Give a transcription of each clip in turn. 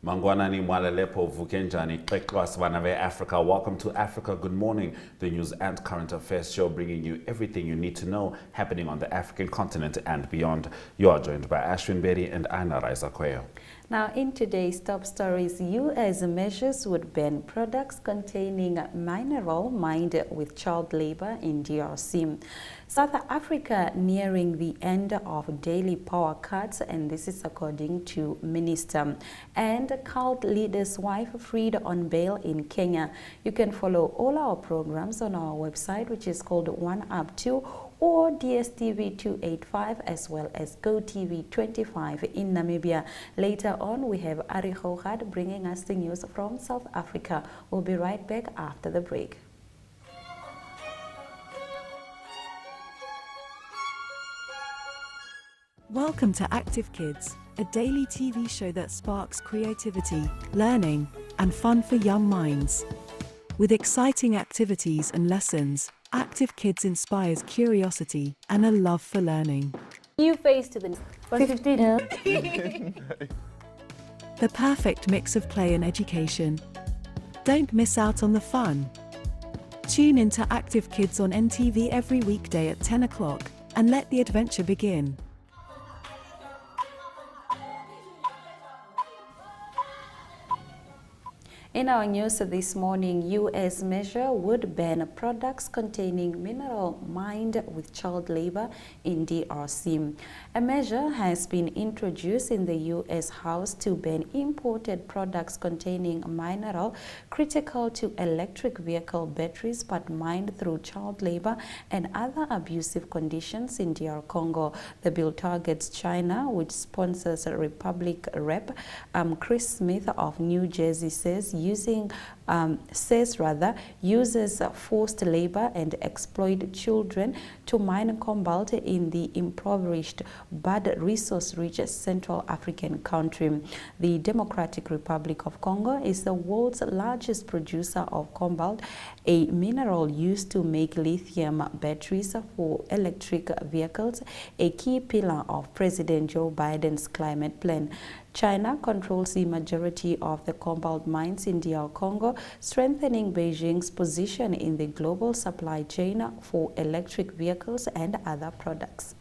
Mangwanani Mwalelepo Vukenjani Kekwas Vanave Africa. Welcome to Africa Good Morning, the news and current affairs show bringing you everything you need to know happening on the African continent and beyond. You are joined by Ashwin Bedi and Aina Raisa Kweyo. Now, in today's top stories, U.S. measures would ban products containing mineral mined with child labor in DRC. South Africa nearing the end of daily power cuts, and this is according to Minister. And cult leader's wife freed on bail in Kenya. You can follow all our programs on our website, which is called One Up 2, or DSTV 285 as well as GoTV 25 in Namibia. Later on, we have Ari Houghad bringing us the news from South Africa. We'll be right back after the break. Welcome to Active Kids, a daily TV show that sparks creativity, learning, and fun for young minds. With exciting activities and lessons, Active Kids inspires curiosity and a love for learning. New face to the 15. The perfect mix of play and education. Don't miss out on the fun. Tune into Active Kids on NTV every weekday at 10 o'clock and let the adventure begin. In our news this morning, U.S. measure would ban products containing mineral mined with child labor in DRC. A measure has been introduced in the U.S. House to ban imported products containing mineral critical to electric vehicle batteries but mined through child labor and other abusive conditions in DR Congo. The bill targets China, which sponsors a Republic Rep. Chris Smith of New Jersey uses forced labor and exploit children to mine cobalt in the impoverished but resource-rich Central African country. The Democratic Republic of Congo is the world's largest producer of cobalt, a mineral used to make lithium batteries for electric vehicles, a key pillar of President Joe Biden's climate plan. China controls the majority of the cobalt mines in DR Congo, strengthening Beijing's position in the global supply chain for electric vehicles and other products.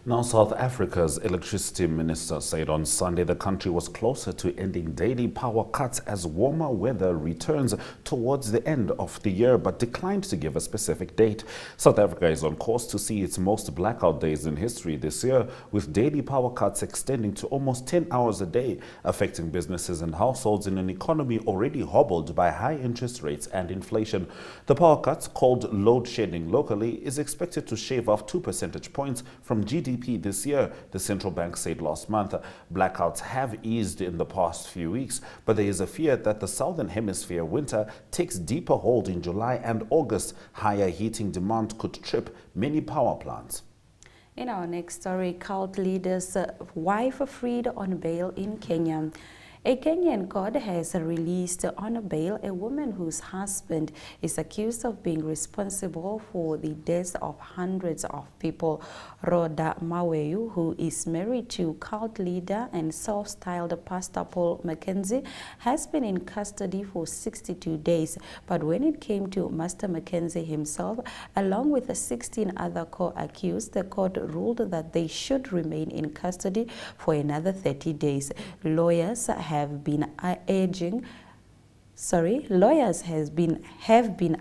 Now, South Africa's electricity minister said on Sunday the country was closer to ending daily power cuts as warmer weather returns towards the end of the year, but declined to give a specific date. South Africa is on course to see its most blackout days in history this year, with daily power cuts extending to almost 10 hours a day, affecting businesses and households in an economy already hobbled by high interest rates and inflation. The power cuts, called load shedding locally, is expected to shave off 2 percentage points from GDP this year, the central bank said last month. Blackouts have eased in the past few weeks, but there is a fear that the southern hemisphere winter takes deeper hold in July and August. Higher heating demand could trip many power plants. In our next story, cult leader's wife freed on bail in Kenya. A Kenyan court has released on bail a woman whose husband is accused of being responsible for the deaths of hundreds of people. Rhoda Maweyu, who is married to cult leader and self-styled Pastor Paul Mackenzie, has been in custody for 62 days. But when it came to Master Mackenzie himself, along with the 16 other co-accused, the court ruled that they should remain in custody for another 30 days. Lawyers have been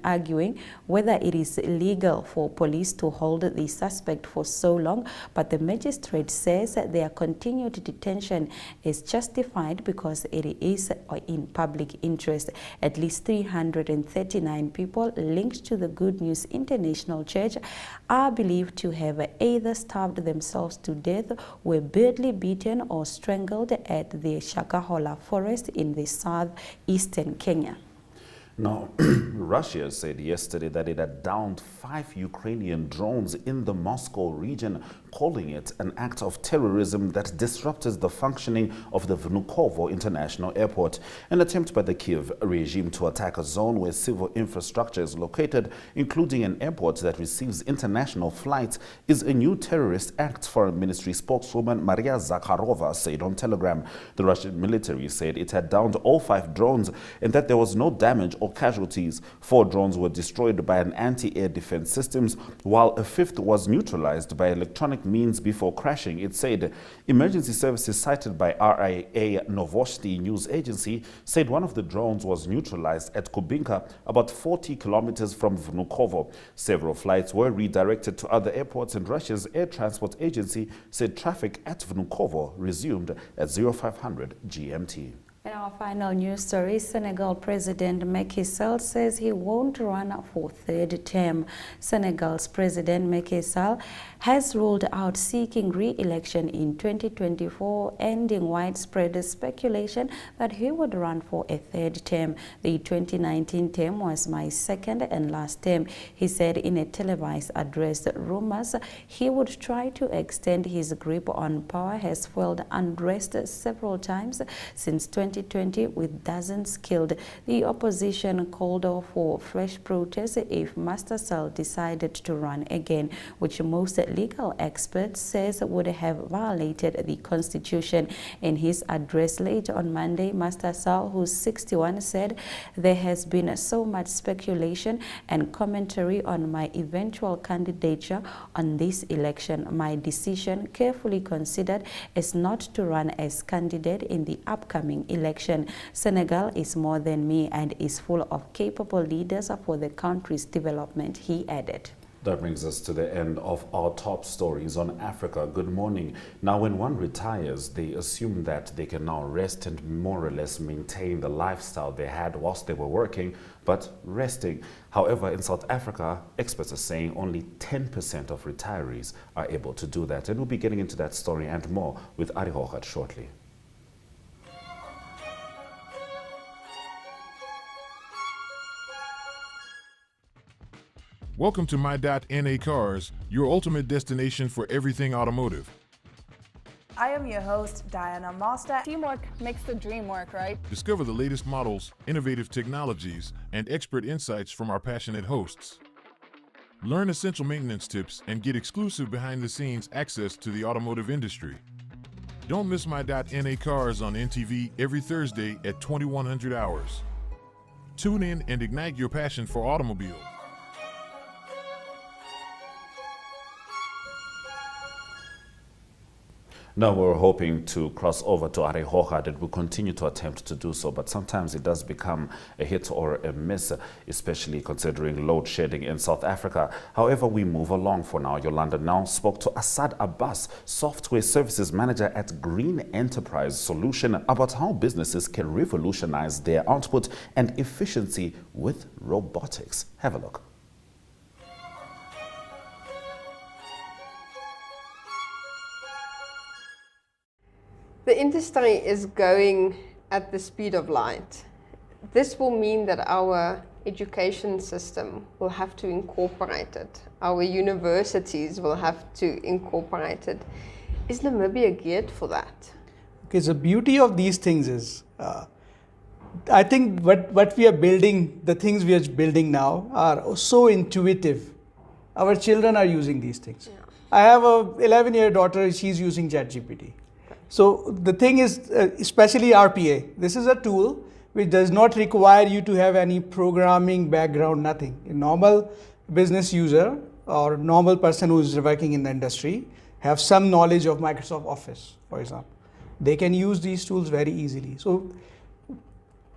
arguing whether it is illegal for police to hold the suspect for so long, but the magistrate says that their continued detention is justified because it is in public interest. At least 339 people linked to the Good News International Church are believed to have either starved themselves to death, were badly beaten or strangled at the Shakahola forest in the southeastern Kenya. Now, Russia said yesterday that it had downed 5 Ukrainian drones in the Moscow region, calling it an act of terrorism that disrupted the functioning of the Vnukovo International Airport. An attempt by the Kiev regime to attack a zone where civil infrastructure is located, including an airport that receives international flights, is a new terrorist act, Foreign Ministry spokeswoman Maria Zakharova said on Telegram. The Russian military said it had downed all 5 drones and that there was no damage or casualties. 4 drones were destroyed by an anti-air defense systems, while a 5th was neutralized by electronic means before crashing, it said. Emergency services cited by RIA Novosti news agency said one of the drones was neutralized at Kubinka, about 40 kilometers from Vnukovo. Several flights were redirected to other airports, and Russia's air transport agency said traffic at Vnukovo resumed at 0500 GMT. In our final news story, Senegal President Macky Sall says he won't run for 3rd term. Senegal's President Macky Sall has ruled out seeking re-election in 2024, ending widespread speculation that he would run for a 3rd term. The 2019 term was my 2nd and last term, he said in a televised address. Rumors he would try to extend his grip on power has fueled unrest several times since 2020, with dozens killed. The opposition called for fresh protests if Master Sall decided to run again, which most legal experts says would have violated the constitution. In his address late on Monday, Master Sall, who's 61, said there has been so much speculation and commentary on my eventual candidature on this election. My decision, carefully considered, is not to run as candidate in the upcoming election. Senegal is more than me and is full of capable leaders for the country's development, he added. That brings us to the end of our top stories on Africa. Good morning. Now, when one retires, they assume that they can now rest and more or less maintain the lifestyle they had whilst they were working, but resting. However, in South Africa, experts are saying only 10% of retirees are able to do that. And we'll be getting into that story and more with Ari Hogat shortly. Welcome to My.NA Cars, your ultimate destination for everything automotive. I am your host, Diana Master. Teamwork makes the dream work, right? Discover the latest models, innovative technologies, and expert insights from our passionate hosts. Learn essential maintenance tips and get exclusive behind-the-scenes access to the automotive industry. Don't miss My.NA Cars on NTV every Thursday at 2100 hours. Tune in and ignite your passion for automobiles. Now, we're hoping to cross over to Arehoha, and we'll continue to attempt to do so, but sometimes it does become a hit or a miss, especially considering load shedding in South Africa. However, we move along for now. Yolanda now spoke to Asad Abbas, software services manager at Green Enterprise Solution, about how businesses can revolutionize their output and efficiency with robotics. Have a look. The industry is going at the speed of light. This will mean that our education system will have to incorporate it. Our universities will have to incorporate it. Is Namibia geared for that? Okay, the beauty of these things is, I think what we are building, the things we are building now are so intuitive. Our children are using these things. Yeah. I have a 11-year daughter, she's using ChatGPT. So the thing is, especially RPA, this is a tool which does not require you to have any programming background, nothing. A normal business user or normal person who is working in the industry have some knowledge of Microsoft Office, for example. They can use these tools very easily. So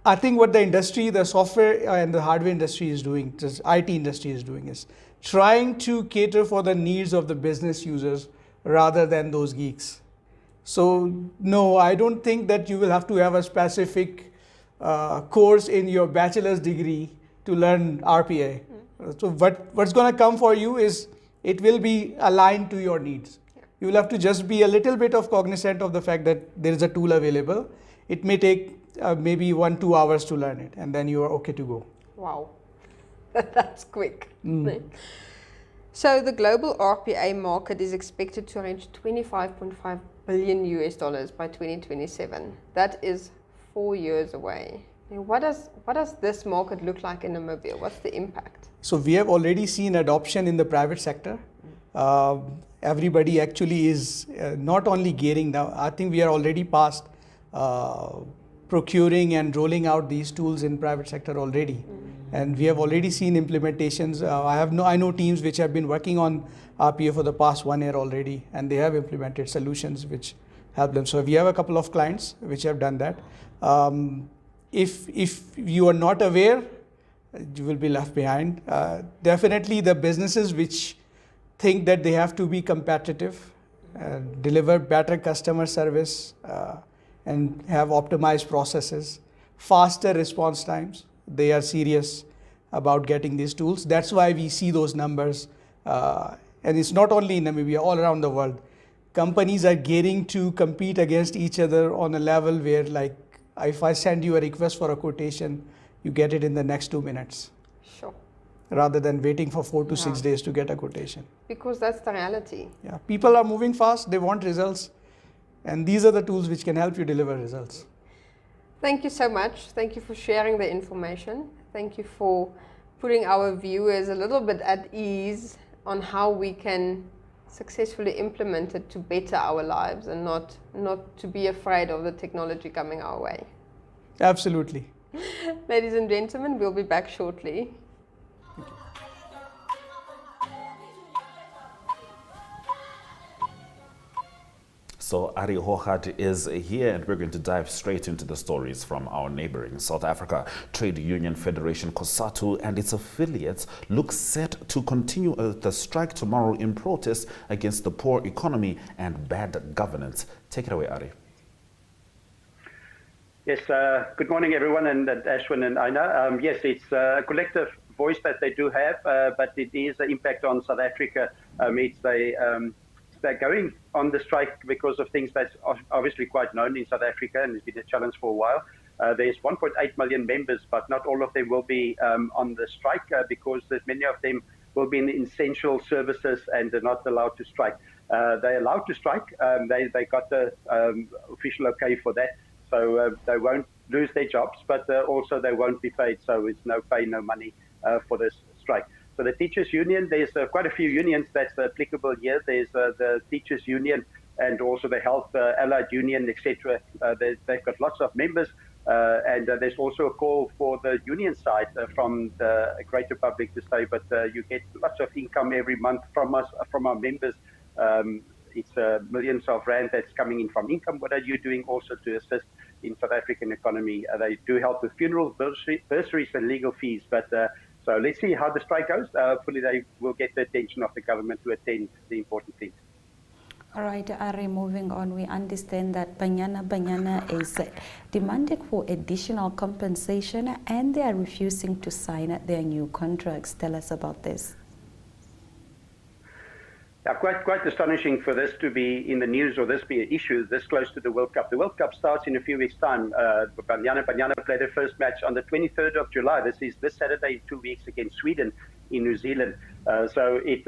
I think what the industry, the software and the hardware industry is doing, the IT industry is doing, is trying to cater for the needs of the business users rather than those geeks. So no, I don't think that you will have to have a specific course in your bachelor's degree to learn RPA. So what's going to come for you is it will be aligned to your needs. You will have to just be a little bit of cognizant of the fact that there is a tool available. It may take maybe 1-2 hours to learn it, and then you are okay to go. Wow, that's quick. So the global RPA market is expected to reach $25.5 billion US by 2027. That is 4 years away. Now, what does this market look like in Namibia? What's the impact? So we have already seen adoption in the private sector. Everybody actually is not only gearing now. I think we are already past procuring and rolling out these tools in private sector already. And we have already seen implementations. I know teams which have been working on RPA for the past 1 year already, and they have implemented solutions which help them. So we have a couple of clients which have done that. If you are not aware, you will be left behind. Definitely the businesses which think that they have to be competitive, deliver better customer service, and have optimized processes, faster response times, they are serious about getting these tools. That's why we see those numbers. And it's not only in Namibia, all around the world. Companies are gearing to compete against each other on a level where, like, if I send you a request for a quotation, you get it in the next 2 minutes. Sure. Rather than waiting for 4 to 6 days to get a quotation. Because that's the reality. Yeah, people are moving fast, they want results. And these are the tools which can help you deliver results. Thank you so much. Thank you for sharing the information. Thank you for putting our viewers a little bit at ease on how we can successfully implement it to better our lives and not to be afraid of the technology coming our way. Absolutely. Ladies and gentlemen, we'll be back shortly. So Ari Hohat is here, and we're going to dive straight into the stories from our neighboring South Africa. Trade Union Federation COSATU and its affiliates look set to continue the strike tomorrow in protest against the poor economy and bad governance. Take it away, Ari. Yes, good morning, everyone, and Ashwin and Aina. Yes, it's a collective voice that they do have, but it is an impact on South Africa. They're going on the strike because of things that's obviously quite known in South Africa and has been a challenge for a while. There's 1.8 million members, but not all of them will be on the strike because many of them will be in essential services and are not allowed to strike. They're allowed to strike. They got the official okay for that. So they won't lose their jobs, but also they won't be paid. So it's no pay, no money for this strike. So the teachers union, there's quite a few unions that's applicable here. There's the teachers union and also the health allied union, etc. They've got lots of members. And there's also a call for the union side from the greater public to say, but you get lots of income every month from us, from our members. It's millions of rand that's coming in from income. What are you doing also to assist in South African economy? They do help with funeral bursaries and legal fees. But so let's see how the strike goes. Hopefully they will get the attention of the government to attend the important things. All right, Ari, moving on, we understand that Banyana is demanding for additional compensation and they are refusing to sign their new contracts. Tell us about this. Yeah, quite astonishing for this to be in the news or this be an issue this close to the World Cup. The World Cup starts in a few weeks' time. Banyana played their first match on the 23rd of July. This is this Saturday in 2 weeks against Sweden in New Zealand. So it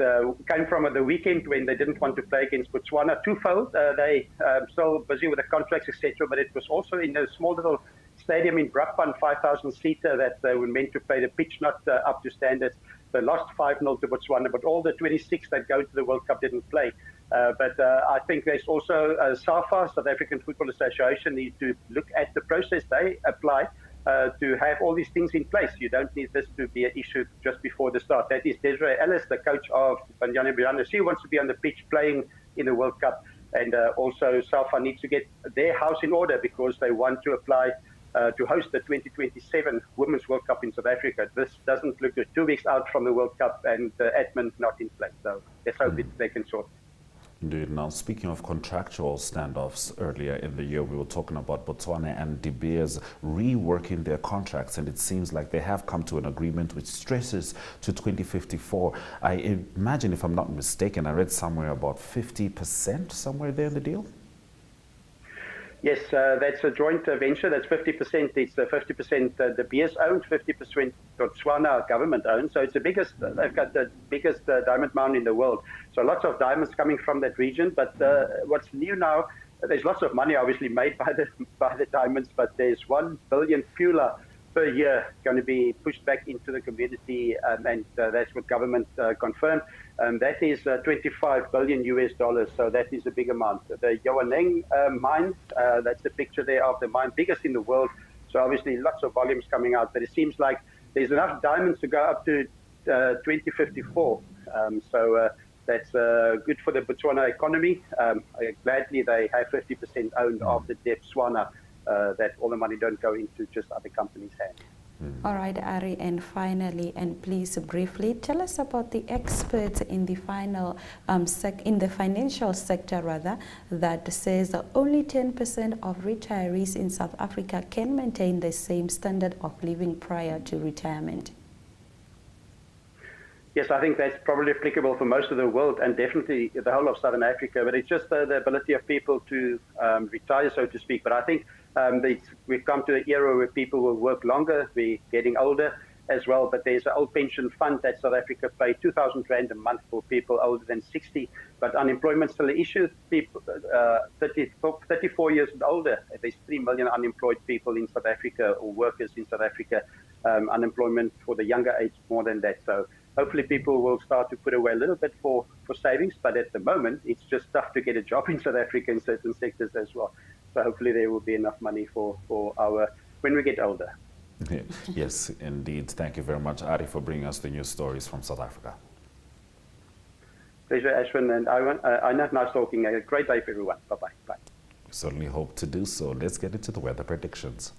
came from the weekend when they didn't want to play against Botswana twofold. They still busy with the contracts, etc. But it was also in a small little stadium in Brakpan, 5,000 seater, that they were meant to play. The pitch not up to standards. They lost 5-0 to Botswana, but all the 26 that go to the World Cup didn't play. But I think there's also SAFA, South African Football Association, needs to look at the process they apply to have all these things in place. You don't need this to be an issue just before the start. That is Desiree Ellis, the coach of Banyana. She wants to be on the pitch playing in the World Cup. And also SAFA needs to get their house in order because they want to apply to host the 2027 Women's World Cup in South Africa. This doesn't look good. 2 weeks out from the World Cup and the admin not in place. So let's hope they can sort. Indeed. Now, speaking of contractual standoffs, earlier in the year we were talking about Botswana and De Beers reworking their contracts, and it seems like they have come to an agreement which stretches to 2054. I imagine, if I'm not mistaken, I read somewhere about 50% somewhere there in the deal? Yes, that's a joint venture. That's 50%. It's 50% the beers owned, 50% Botswana government owned. So it's the biggest. They've got the biggest diamond mine in the world. So lots of diamonds coming from that region. But what's new now? There's lots of money obviously made by the diamonds, but there's 1 billion fuller per year going to be pushed back into the community, and that's what government confirmed. That is 25 billion US dollars, so that is a big amount. The Yoaneng mine, that's the picture there of the mine, biggest in the world. So obviously lots of volumes coming out, but it seems like there's enough diamonds to go up to 2054. That's good for the Botswana economy. Gladly, they have 50% owned of the Botswana. That all the money don't go into just other companies' hands. All right, Ari, and finally, and please briefly tell us about the experts in the financial sector rather, that says that only 10% of retirees in South Africa can maintain the same standard of living prior to retirement. Yes, I think that's probably applicable for most of the world and definitely the whole of Southern Africa, but it's just the ability of people to retire, so to speak. But I think we've come to an era where people will work longer, we're getting older as well, but there's an old pension fund that South Africa pays 2,000 Rand a month for people older than 60, but unemployment's still an issue. People 34 years and older, there's 3 million unemployed people in South Africa, or workers in South Africa. Unemployment for the younger age more than that. So hopefully people will start to put away a little bit for savings, but at the moment it's just tough to get a job in South Africa in certain sectors as well. So hopefully there will be enough money for our when we get older. Yes, indeed. Thank you very much, Ari, for bringing us the news stories from South Africa. Pleasure, Ashwin, and I know nice talking. A great day for everyone. Bye-bye. Bye. We certainly hope to do so. Let's get into the weather predictions.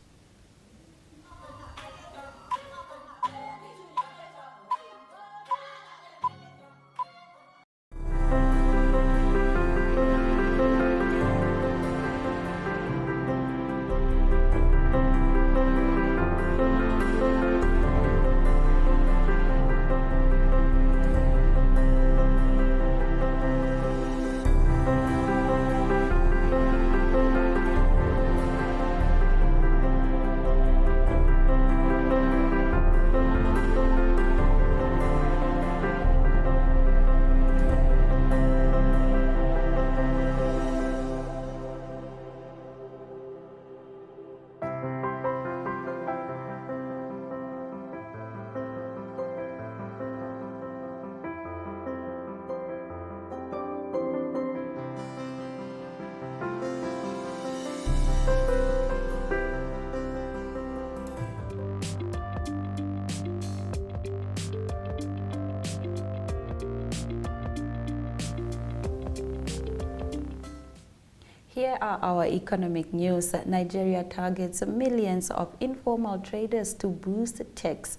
Here are our economic news. Nigeria targets millions of informal traders to boost tax.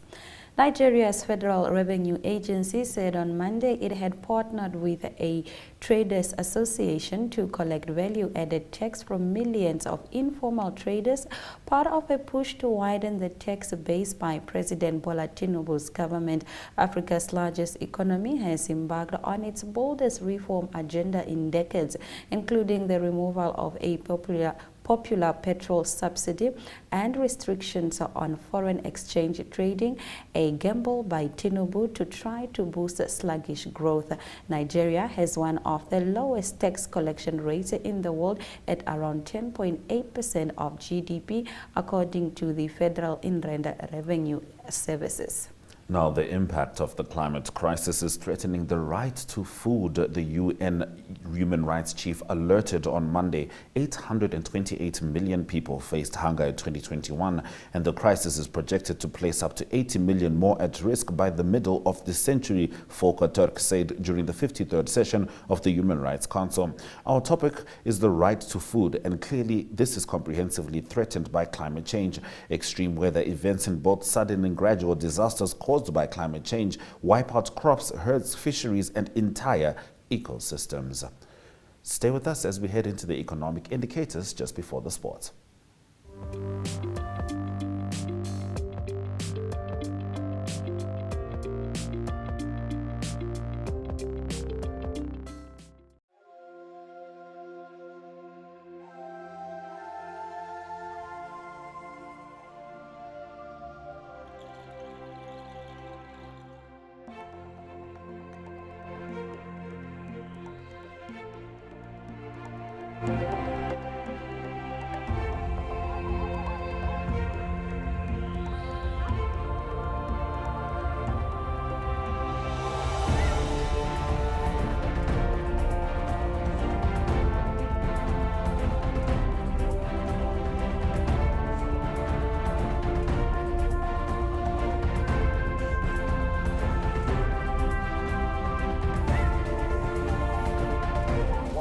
Nigeria's Federal Revenue Agency said on Monday it had partnered with a traders association to collect value-added tax from millions of informal traders, part of a push to widen the tax base by President Bola Tinubu's government. Africa's largest economy has embarked on its boldest reform agenda in decades, including the removal of a popular petrol subsidy and restrictions on foreign exchange trading, a gamble by Tinubu to try to boost sluggish growth. Nigeria has one of the lowest tax collection rates in the world at around 10.8% of GDP, according to the Federal Inland Revenue Services. Now, the impact of the climate crisis is threatening the right to food. The UN Human Rights Chief alerted on Monday 828 million people faced hunger in 2021, and the crisis is projected to place up to 80 million more at risk by the middle of the century, Volker Turk said during the 53rd session of the Human Rights Council. Our topic is the right to food, and clearly this is comprehensively threatened by climate change. Extreme weather events and both sudden and gradual disasters caused by climate change wipe out crops, herds, fisheries, and entire ecosystems. Stay with us as we head into the economic indicators just before the sports.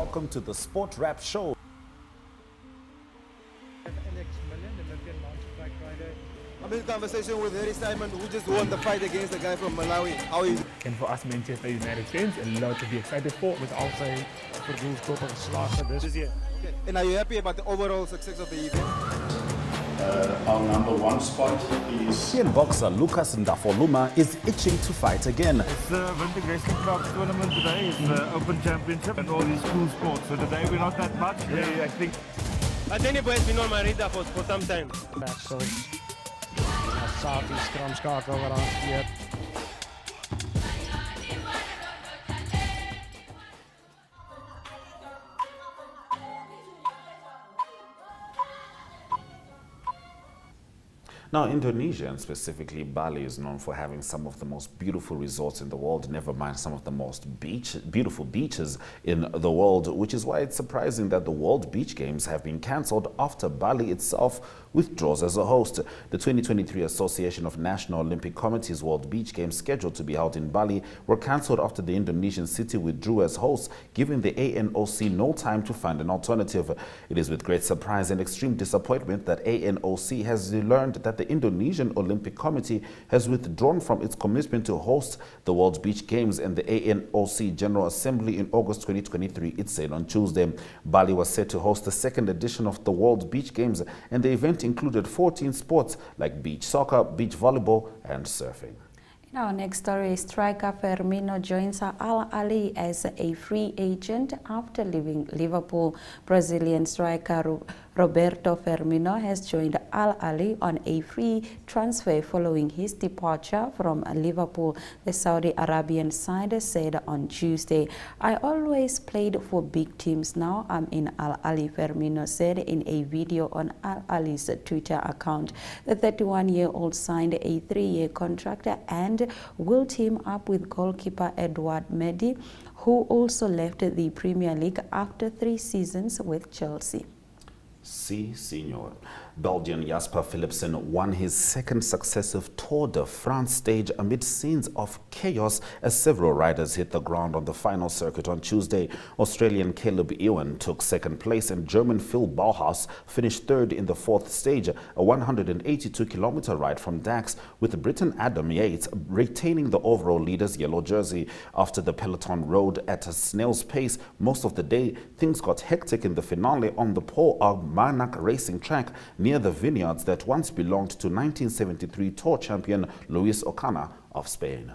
Welcome to the Sport Wrap Show. I'm in conversation with Harry Simon, who just won the fight against the guy from Malawi. How is it? And for us Manchester United fans, a lot to be excited for. Met al sy verdoelskoppe geslagen dus. Okay. And are you happy about the overall success of the event? Our number one spot is... Indian boxer Lucas Ndafoluma is itching to fight again. It's the Winter Wrestling Club's tournament today. It's the Open Championship and all these cool sports. So today we're not that much. Yeah, I think... Adenebo has been on my radar for some time. Sorry. Safi skramskakel wat aangekeerd. Now, Indonesia, and specifically Bali, is known for having some of the most beautiful resorts in the world, never mind some of the most beautiful beaches in the world, which is why it's surprising that the World Beach Games have been cancelled after Bali itself withdraws as a host. The 2023 Association of National Olympic Committees World Beach Games, scheduled to be held in Bali, were cancelled after the Indonesian city withdrew as host, giving the ANOC no time to find an alternative. It is with great surprise and extreme disappointment that ANOC has learned that the Indonesian Olympic Committee has withdrawn from its commitment to host the World Beach Games and the ANOC General Assembly in August 2023, it said on Tuesday. Bali was set to host the second edition of the World Beach Games, and the event included 14 sports like beach soccer, beach volleyball, and surfing. In our next story, striker Firmino joins Al Ahly as a free agent after leaving Liverpool. Brazilian striker Roberto Firmino has joined Al Ahly on a free transfer following his departure from Liverpool, the Saudi Arabian side said on Tuesday. "I always played for big teams. Now I'm in Al Ahly," Firmino said in a video on Al Ahly's Twitter account. The 31-year-old signed a 3-year contract and will team up with goalkeeper Edouard Mendy, who also left the Premier League after 3 seasons with Chelsea. Si, senor. Belgian Jasper Philipsen won his second successive Tour de France stage amid scenes of chaos as several riders hit the ground on the final circuit on Tuesday. Australian Caleb Ewan took second place and German Phil Bauhaus finished third in the fourth stage, a 182-kilometer ride from Dax, with Briton Adam Yates retaining the overall leader's yellow jersey. After the peloton rode at a snail's pace most of the day, things got hectic in the finale on the Paul Armagnac racing track near the vineyards that once belonged to 1973 Tour champion Luis Ocana of Spain.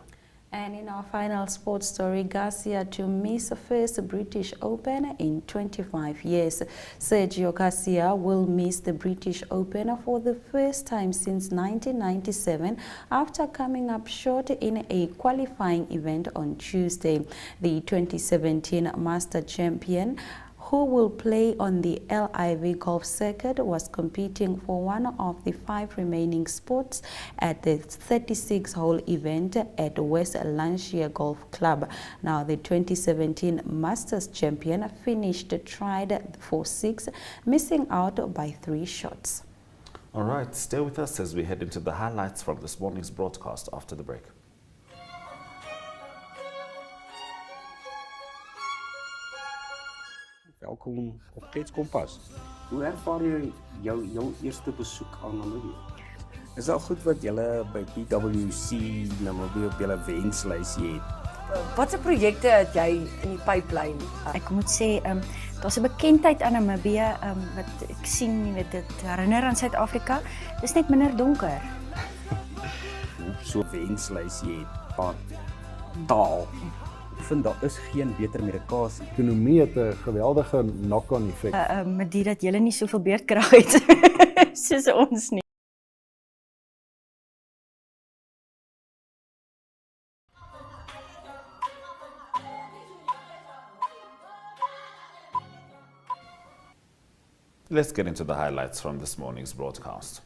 And in our final sports story, Garcia to miss the first British Open in 25 years. Sergio Garcia will miss the British Open for the first time since 1997 after coming up short in a qualifying event on Tuesday. The 2017 Master champion, who will play on the LIV golf circuit, was competing for one of the 5 remaining spots at the 36-hole event at West Lancia Golf Club. Now, the 2017 Masters champion finished tied for 6, missing out by 3 shots. All right, stay with us as we head into the highlights from this morning's broadcast after the break. Welkom op Klets Kompas. Hoe ervaar jy jou eerste besoek aan Namibië? Is al goed wat julle by PwC Namibië op julle wenslysie het? Watse projekte het jy in die pipeline? Ek moet sê, daar's 'n bekendheid aan Namibië wat ek sien, jy weet, dit herinner aan Suid-Afrika. Dis net minder donker. So wenslysie het van taal. Ek vind daar is geen beter medikasie. Ekonomie het 'n geweldige knock-on effek. Met dit dat julle nie soveel beerdkrag het soos ons nie. Let's get into the highlights from this morning's broadcast.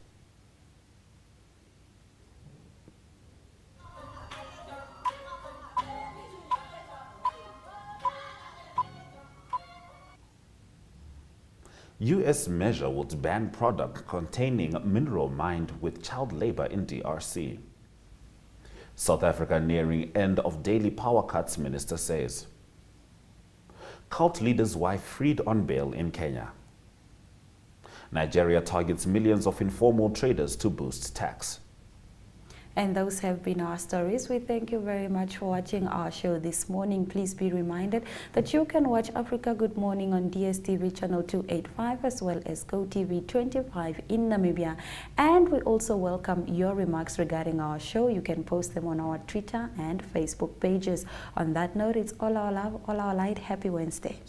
U.S. measure would ban product containing mineral mined with child labor in DRC. South Africa nearing end of daily power cuts, minister says. Cult leader's wife freed on bail in Kenya. Nigeria targets millions of informal traders to boost tax. And those have been our stories. We thank you very much for watching our show this morning. Please be reminded that you can watch Africa Good Morning on DSTV channel 285 as well as GoTV 25 in Namibia. And we also welcome your remarks regarding our show. You can post them on our Twitter and Facebook pages. On that note, it's all our love, all our light. Happy Wednesday.